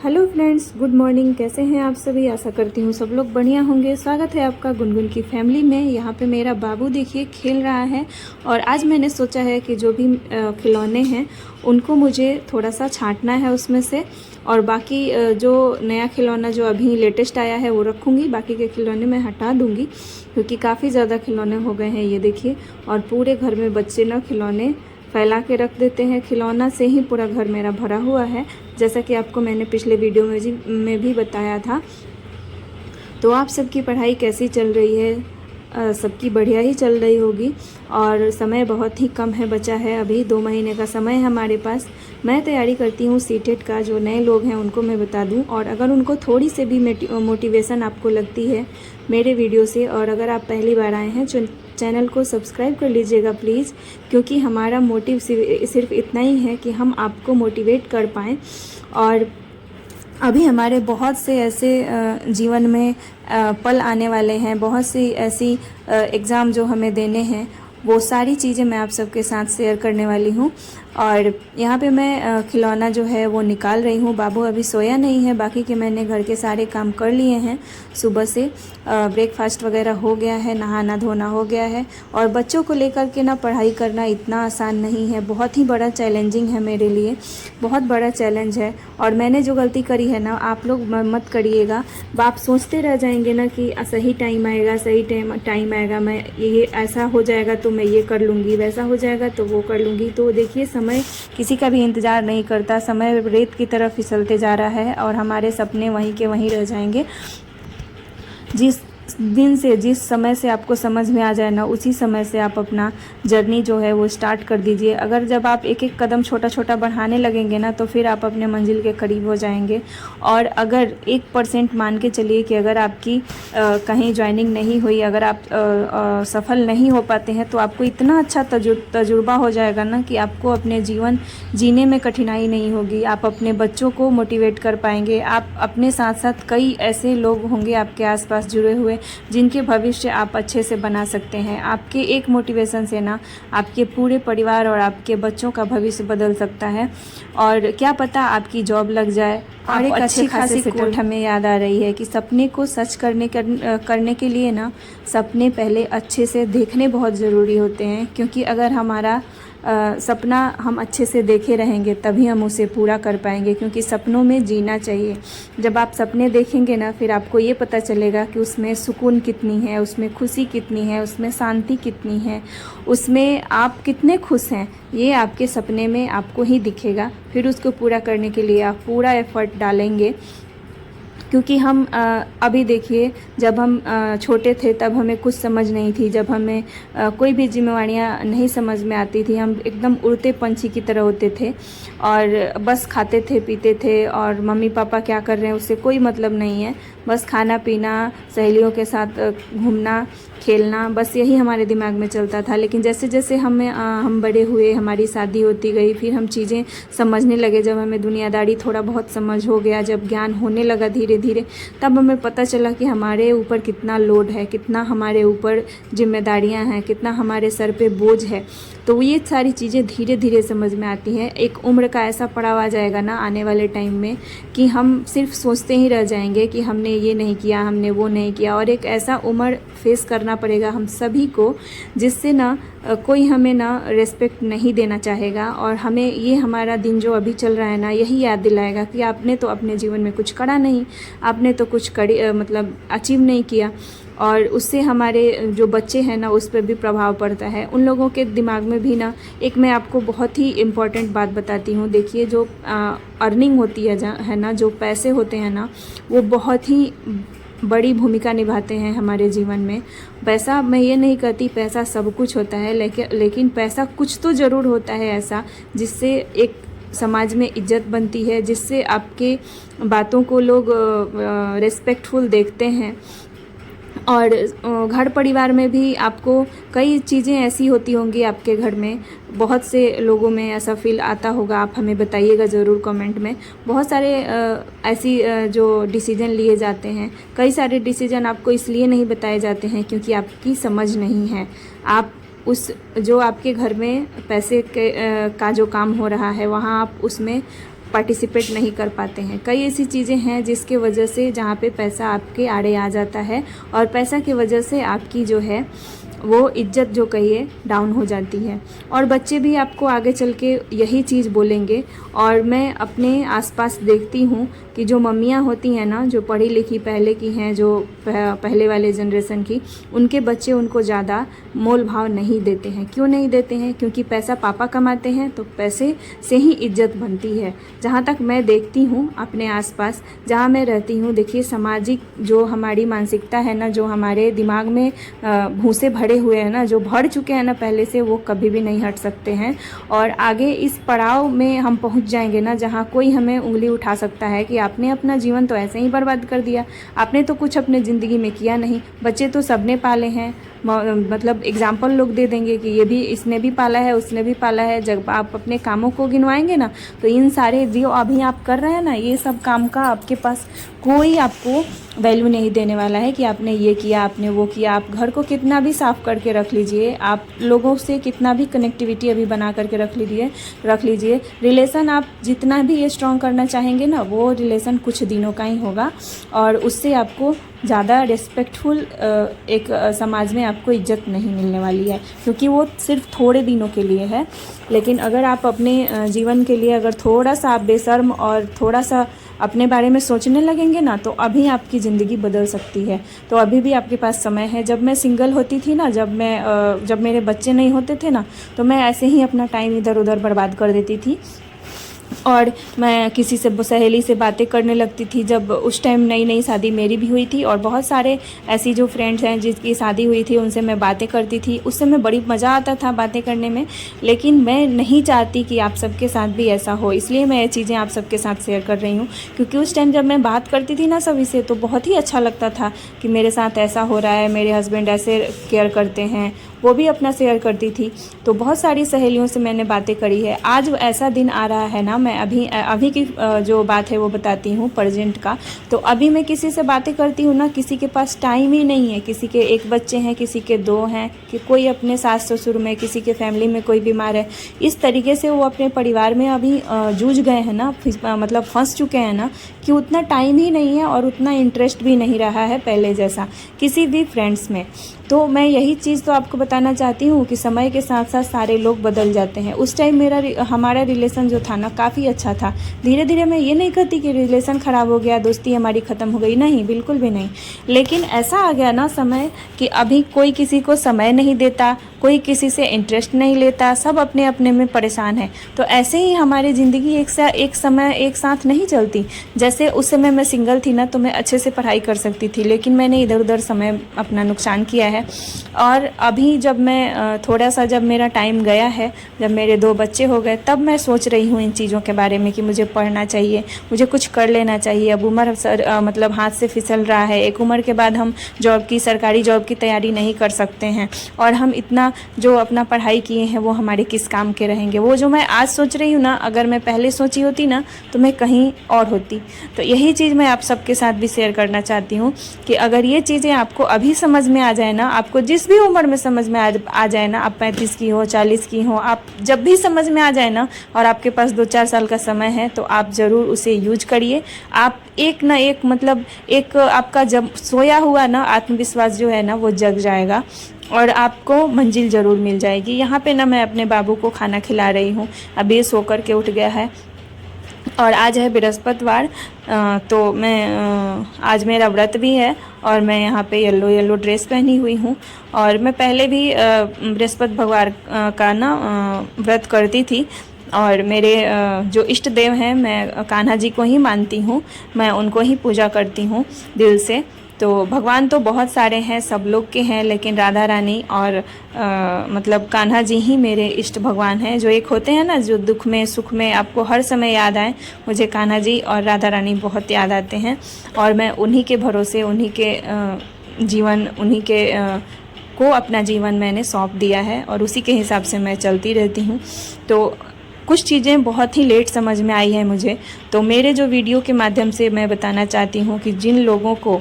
Hello friends, good morning. कैसे हैं आप सभी? आशा करती हूँ सब लोग बढ़िया होंगे। स्वागत है आपका गुनगुन की फैमिली में। यहाँ पे मेरा बाबू देखिए खेल रहा है और आज मैंने सोचा है कि जो भी खिलौने हैं उनको मुझे थोड़ा सा छांटना है उसमें से, और बाकी जो नया खिलौना जो अभी लेटेस्ट आया है वो रखूँगी, बाकी के खिलौने मैं हटा दूँगी क्योंकि काफ़ी ज़्यादा खिलौने हो गए हैं ये देखिए। और पूरे घर में बच्चे ना खिलौने फैला के रख देते हैं। खिलौना से ही पूरा घर मेरा भरा हुआ है, जैसा कि आपको मैंने पिछले वीडियो में भी बताया था। तो आप सबकी पढ़ाई कैसी चल रही है? सबकी बढ़िया ही चल रही होगी। और समय बहुत ही कम है बचा है, अभी 2 महीने का समय है हमारे पास। मैं तैयारी करती हूँ सीटेट का। जो नए लोग हैं उनको मैं बता दूँ, और अगर उनको थोड़ी से भी मोटिवेशन आपको लगती है मेरे वीडियो से, और अगर आप पहली बार आए हैं चैनल को सब्सक्राइब कर लीजिएगा प्लीज़, क्योंकि हमारा मोटिव सिर्फ इतना ही है कि हम आपको मोटिवेट कर पाएँ। और अभी हमारे बहुत से ऐसे जीवन में पल आने वाले हैं, बहुत सी ऐसी एग्ज़ाम जो हमें देने हैं, वो सारी चीज़ें मैं आप सबके साथ शेयर करने वाली हूँ। और यहाँ पे मैं खिलौना जो है वो निकाल रही हूँ। बाबू अभी सोया नहीं है, बाकी के मैंने घर के सारे काम कर लिए हैं सुबह से। ब्रेकफास्ट वगैरह हो गया है, नहाना धोना हो गया है। और बच्चों को लेकर के ना पढ़ाई करना इतना आसान नहीं है, बहुत ही बड़ा चैलेंजिंग है मेरे लिए, बहुत बड़ा चैलेंज है। और मैंने जो गलती करी है ना, आप लोग मत करिएगा। आप सोचते रह जाएंगे ना कि सही टाइम आएगा, सही टाइम आएगा, मैं ये ऐसा हो जाएगा तो मैं ये कर लूँगी, वैसा हो जाएगा तो वो कर लूँगी। तो देखिए, समय किसी का भी इंतज़ार नहीं करता। समय रेत की तरफ फिसलते जा रहा है और हमारे सपने वहीं के वहीं रह जाएंगे। जिस दिन से, जिस समय से आपको समझ में आ जाए ना, उसी समय से आप अपना जर्नी जो है वो स्टार्ट कर दीजिए। अगर जब आप एक एक कदम छोटा छोटा बढ़ाने लगेंगे ना, तो फिर आप अपने मंजिल के करीब हो जाएंगे। और अगर 1% मान के चलिए कि अगर आपकी कहीं ज्वाइनिंग नहीं हुई, अगर आप सफल नहीं हो पाते हैं, तो आपको इतना अच्छा तजुर्बा हो जाएगा ना कि आपको अपने जीवन जीने में कठिनाई नहीं होगी। आप अपने बच्चों को मोटिवेट कर पाएंगे। आप अपने साथ साथ कई ऐसे लोग होंगे आपके आसपास जुड़े हुए जिनके भविष्य आप अच्छे से बना सकते हैं। आपके एक मोटिवेशन से ना आपके पूरे परिवार और आपके बच्चों का भविष्य बदल सकता है। और क्या पता आपकी जॉब लग जाए। और एक अच्छी खासी कोट हमें याद आ रही है कि सपने को सच करने के लिए ना, सपने पहले अच्छे से देखने बहुत ज़रूरी होते हैं। क्योंकि अगर हमारा सपना हम अच्छे से देखे रहेंगे तभी हम उसे पूरा कर पाएंगे, क्योंकि सपनों में जीना चाहिए। जब आप सपने देखेंगे ना, फिर आपको ये पता चलेगा कि उसमें सुकून कितनी है, उसमें खुशी कितनी है, उसमें शांति कितनी है, उसमें आप कितने खुश हैं, ये आपके सपने में आपको ही दिखेगा। फिर उसको पूरा करने के लिए आप पूरा एफर्ट डालेंगे। क्योंकि हम अभी देखिए, जब हम छोटे थे तब हमें कुछ समझ नहीं थी, जब हमें कोई भी जिम्मेवारियां नहीं समझ में आती थी, हम एकदम उड़ते पंछी की तरह होते थे और बस खाते थे पीते थे, और मम्मी पापा क्या कर रहे हैं उससे कोई मतलब नहीं है। बस खाना पीना, सहेलियों के साथ घूमना खेलना, बस यही हमारे दिमाग में चलता था। लेकिन जैसे जैसे हम बड़े हुए, हमारी शादी होती गई, फिर हम चीज़ें समझने लगे, जब हमें दुनियादारी थोड़ा बहुत समझ हो गया, जब ज्ञान होने लगा धीरे धीरे, तब हमें पता चला कि हमारे ऊपर कितना लोड है, कितना हमारे ऊपर जिम्मेदारियां हैं, कितना हमारे सर पे बोझ है। तो ये सारी चीज़ें धीरे धीरे समझ में आती हैं। एक उम्र का ऐसा पड़ाव आ जाएगा ना आने वाले टाइम में कि हम सिर्फ सोचते ही रह जाएंगे कि हमने ये नहीं किया, हमने वो नहीं किया। और एक ऐसा उम्र फेस करना पड़ेगा हम सभी को जिससे ना कोई हमें ना रेस्पेक्ट नहीं देना चाहेगा। और हमें ये हमारा दिन जो अभी चल रहा है ना, यही याद दिलाएगा कि आपने तो अपने जीवन में कुछ करा नहीं, आपने तो कुछ मतलब अचीव नहीं किया। और उससे हमारे जो बच्चे हैं ना, उस पर भी प्रभाव पड़ता है। उन लोगों के दिमाग में भी ना, एक मैं आपको बहुत ही इम्पॉर्टेंट बात बताती हूँ। देखिए, जो अर्निंग होती है ना, जो पैसे होते हैं ना, वो बहुत ही बड़ी भूमिका निभाते हैं हमारे जीवन में। पैसा, मैं ये नहीं कहती पैसा सब कुछ होता है, लेकिन पैसा कुछ तो ज़रूर होता है ऐसा जिससे एक समाज में इज्जत बनती है, जिससे आपके बातों को लोग रिस्पेक्टफुल देखते हैं। और घर परिवार में भी आपको कई चीज़ें ऐसी होती होंगी आपके घर में, बहुत से लोगों में ऐसा फील आता होगा। आप हमें बताइएगा ज़रूर कमेंट में। बहुत सारे ऐसी जो डिसीजन लिए जाते हैं, कई सारे डिसीजन आपको इसलिए नहीं बताए जाते हैं क्योंकि आपकी समझ नहीं है। आप जो आपके घर में पैसे का जो काम हो रहा है, वहाँ आप उसमें पार्टिसिपेट नहीं कर पाते हैं। कई ऐसी चीज़ें हैं जिसके वजह से जहाँ पे पैसा आपके आड़े आ जाता है और पैसा की वजह से आपकी जो है वो इज्जत जो कहिए डाउन हो जाती है और बच्चे भी आपको आगे चल के यही चीज़ बोलेंगे। और मैं अपने आसपास देखती हूँ कि जो मम्मियाँ होती हैं ना, जो पढ़ी लिखी पहले की हैं, जो पहले वाले जनरेशन की, उनके बच्चे उनको ज़्यादा मोल भाव नहीं देते हैं। क्यों नहीं देते हैं? क्योंकि पैसा पापा कमाते हैं तो पैसे से ही इज्जत बनती है। जहाँ तक मैं देखती हूँ अपने आसपास जहाँ मैं रहती हूँ, देखिए सामाजिक जो हमारी मानसिकता है ना, जो हमारे दिमाग में भूसे भरे हुए हैं ना, जो भर चुके हैं ना पहले से, वो कभी भी नहीं हट सकते हैं। और आगे इस पड़ाव में हम पहुँच जाएंगे ना जहाँ कोई हमें उंगली उठा सकता है कि आपने अपना जीवन तो ऐसे ही बर्बाद कर दिया, आपने तो कुछ अपने ज़िंदगी में किया नहीं, बच्चे तो सबने पाले हैं। मतलब एग्जाम्पल लोग दे देंगे कि ये भी, इसने भी पाला है, उसने भी पाला है। जब आप अपने कामों को गिनवाएंगे ना तो इन सारे जो अभी आप कर रहे हैं ना, ये सब काम का आपके पास कोई आपको वैल्यू नहीं देने वाला है कि आपने ये किया, आपने वो किया। आप घर को कितना भी साफ़ करके रख लीजिए, आप लोगों से कितना भी कनेक्टिविटी अभी बना करके रख लीजिए, रिलेशन आप जितना भी ये स्ट्रॉन्ग करना चाहेंगे ना, वो रिलेशन कुछ दिनों का ही होगा और उससे आपको ज़्यादा रिस्पेक्टफुल एक समाज में आपको इज्जत नहीं मिलने वाली है, क्योंकि वो सिर्फ थोड़े दिनों के लिए है। लेकिन अगर आप अपने जीवन के लिए अगर थोड़ा सा आप बेशर्म और थोड़ा सा अपने बारे में सोचने लगेंगे ना, तो अभी आपकी ज़िंदगी बदल सकती है। तो अभी भी आपके पास समय है। जब मैं सिंगल होती थी ना, जब मेरे बच्चे नहीं होते थे ना, तो मैं ऐसे ही अपना टाइम इधर उधर बर्बाद कर देती थी और मैं किसी से, सहेली से बातें करने लगती थी। जब उस टाइम नई नई शादी मेरी भी हुई थी और बहुत सारे ऐसी जो फ्रेंड्स हैं जिसकी शादी हुई थी, उनसे मैं बातें करती थी। उससे मैं बड़ी मज़ा आता था बातें करने में। लेकिन मैं नहीं चाहती कि आप सबके साथ भी ऐसा हो, इसलिए मैं ये चीज़ें आप सबके साथ शेयर कर रही हूँ। क्योंकि उस टाइम जब मैं बात करती थी ना सभी से, तो बहुत ही अच्छा लगता था कि मेरे साथ ऐसा हो रहा है, मेरे हस्बैंड ऐसे केयर करते हैं, वो भी अपना शेयर करती थी। तो बहुत सारी सहेलियों से मैंने बातें करी है। आज ऐसा दिन आ रहा है ना, मैं अभी की जो बात है वो बताती हूँ, प्रेजेंट का। तो अभी मैं किसी से बातें करती हूँ ना, किसी के पास टाइम ही नहीं है। किसी के 1 बच्चे हैं, किसी के 2 हैं, कि कोई अपने सास ससुर में, किसी के फैमिली में कोई बीमार है। इस तरीके से वो अपने परिवार में अभी जूझ गए हैं ना, मतलब फंस चुके हैं ना, कि उतना टाइम ही नहीं है और उतना इंटरेस्ट भी नहीं रहा है पहले जैसा किसी भी फ्रेंड्स में। तो मैं यही चीज़ तो आपको बताना चाहती हूँ कि समय के साथ साथ सारे लोग बदल जाते हैं। उस टाइम हमारा रिलेशन जो था ना, काफ़ी अच्छा था। धीरे धीरे मैं ये नहीं कहती कि रिलेशन ख़राब हो गया, दोस्ती हमारी ख़त्म हो गई, नहीं, बिल्कुल भी नहीं। लेकिन ऐसा आ गया ना समय कि अभी कोई किसी को समय नहीं देता, कोई किसी से इंटरेस्ट नहीं लेता, सब अपने अपने में परेशान है। तो ऐसे ही हमारी ज़िंदगी एक समय एक साथ नहीं चलती। जैसे उस समय मैं सिंगल थी ना, तो मैं अच्छे से पढ़ाई कर सकती थी, लेकिन मैंने इधर उधर समय अपना नुकसान किया है। और अभी जब मैं थोड़ा सा, जब मेरा टाइम गया है, जब मेरे 2 बच्चे हो गए, तब मैं सोच रही हूँ इन चीज़ों के बारे में कि मुझे पढ़ना चाहिए, मुझे कुछ कर लेना चाहिए। अब उम्र मतलब हाथ से फिसल रहा है। एक उम्र के बाद हम सरकारी जॉब की तैयारी नहीं कर सकते हैं, और हम इतना जो अपना पढ़ाई किए हैं वो हमारे किस काम के रहेंगे। वो जो मैं आज सोच रही हूँ ना, अगर मैं पहले सोची होती ना, तो मैं कहीं और होती। तो यही चीज़ मैं आप सबके साथ भी शेयर करना चाहती हूँ कि अगर ये चीज़ें आपको अभी समझ में आ जाए ना, आपको जिस भी उम्र में समझ में आ जाए ना, आप 35 की हो, 40 की हो, आप जब भी समझ में आ जाए ना, और आपके पास 2-4 साल का समय है, तो आप ज़रूर उसे यूज करिए। आप एक ना एक, मतलब एक आपका जब सोया हुआ ना आत्मविश्वास जो है ना, वो जग जाएगा और आपको मंजिल ज़रूर मिल जाएगी। यहाँ पे ना मैं अपने बाबू को खाना खिला रही हूँ। अभी सो कर के उठ गया है और आज है बृहस्पतिवार। तो मैं आज मेरा व्रत भी है और मैं यहाँ पे येलो ड्रेस पहनी हुई हूँ। और मैं पहले भी बृहस्पति भगवान का ना व्रत करती थी। और मेरे जो इष्ट देव हैं, मैं कान्हा जी को ही मानती हूँ, मैं उनको ही पूजा करती हूँ दिल से। तो भगवान तो बहुत सारे हैं, सब लोग के हैं, लेकिन राधा रानी और मतलब कान्हा जी ही मेरे इष्ट भगवान हैं। जो एक होते हैं ना, जो दुख में सुख में आपको हर समय याद आए, मुझे कान्हा जी और राधा रानी बहुत याद आते हैं। और मैं उन्हीं के भरोसे, उन्हीं के जीवन, उन्हीं के को अपना जीवन मैंने सौंप दिया है और उसी के हिसाब से मैं चलती रहती हूँ। तो कुछ चीज़ें बहुत ही लेट समझ में आई है मुझे। तो मेरे जो वीडियो के माध्यम से मैं बताना चाहती हूँ कि जिन लोगों को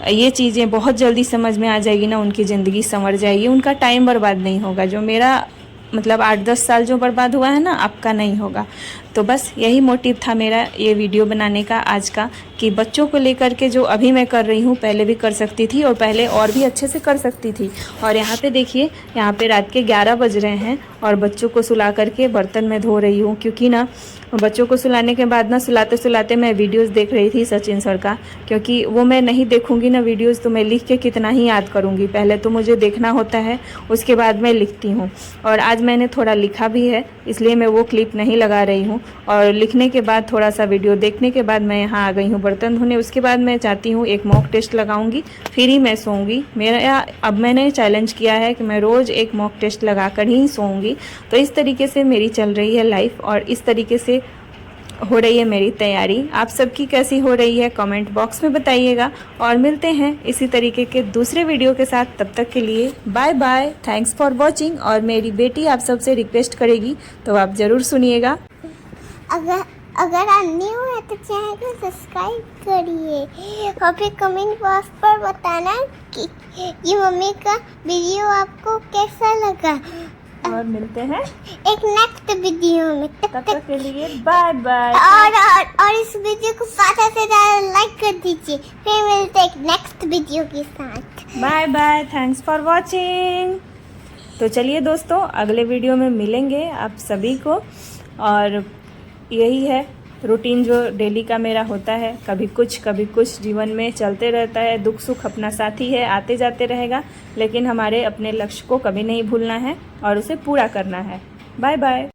ये चीज़ें बहुत जल्दी समझ में आ जाएगी ना, उनकी ज़िंदगी संवर जाएगी, उनका टाइम बर्बाद नहीं होगा। जो मेरा मतलब 8-10 साल जो बर्बाद हुआ है ना, आपका नहीं होगा। तो बस यही मोटिव था मेरा ये वीडियो बनाने का आज का, कि बच्चों को लेकर के जो अभी मैं कर रही हूँ पहले भी कर सकती थी, और पहले और भी अच्छे से कर सकती थी। और यहाँ पे देखिए, यहाँ पे रात के 11 बज रहे हैं और बच्चों को सुला करके बर्तन में धो रही हूँ, क्योंकि ना बच्चों को सुलाने के बाद ना सुलाते सुलाते मैं वीडियोस देख रही थी सचिन सर का, क्योंकि वो मैं नहीं देखूंगी ना वीडियोस तो मैं लिख के कितना ही याद करूंगी। पहले तो मुझे देखना होता है, उसके बाद मैं लिखती हूँ। और आज मैंने थोड़ा लिखा भी है, इसलिए मैं वो क्लिप नहीं लगा रही हूँ। और लिखने के बाद थोड़ा सा वीडियो देखने के बाद मैं यहाँ आ गई हूँ बर्तन धोने। उसके बाद मैं चाहती हूँ एक मॉक टेस्ट लगाऊंगी, फिर ही मैं सोऊंगी। मेरा अब मैंने चैलेंज किया है कि मैं रोज़ एक मॉक टेस्ट लगा कर ही सोऊंगी। तो इस तरीके से मेरी चल रही है लाइफ, और इस तरीके से हो रही है मेरी तैयारी। आप सबकी कैसी हो रही है कमेंट बॉक्स में बताइएगा, और मिलते हैं इसी तरीके के दूसरे वीडियो के साथ। तब तक के लिए bye bye, thanks for watching. और मेरी बेटी आप सबसे रिक्वेस्ट करेगी तो आप ज़रूर सुनिएगा। अगर आप न्यू है तो चैनल को सब्सक्राइब करिए, और फिर कमेंट बॉक्स पर बताना कि ये मम्मी का वीडियो आपको कैसा लगा। और मिलते हैं एक नेक्स्ट वीडियो में। तब तक के लिए बाय बाय। और इस वीडियो को ज़्यादा से ज़्यादा लाइक कर दीजिए। फिर मिलते हैं एक नेक्स्ट वीडियो के साथ। Bye bye, thanks for watching. तो चलिए दोस्तों, अगले वीडियो में मिलेंगे आप सभी को। और यही है रूटीन जो डेली का मेरा होता है, कभी कुछ जीवन में चलते रहता है। दुख सुख अपना साथी है, आते जाते रहेगा, लेकिन हमारे अपने लक्ष्य को कभी नहीं भूलना है और उसे पूरा करना है। Bye bye.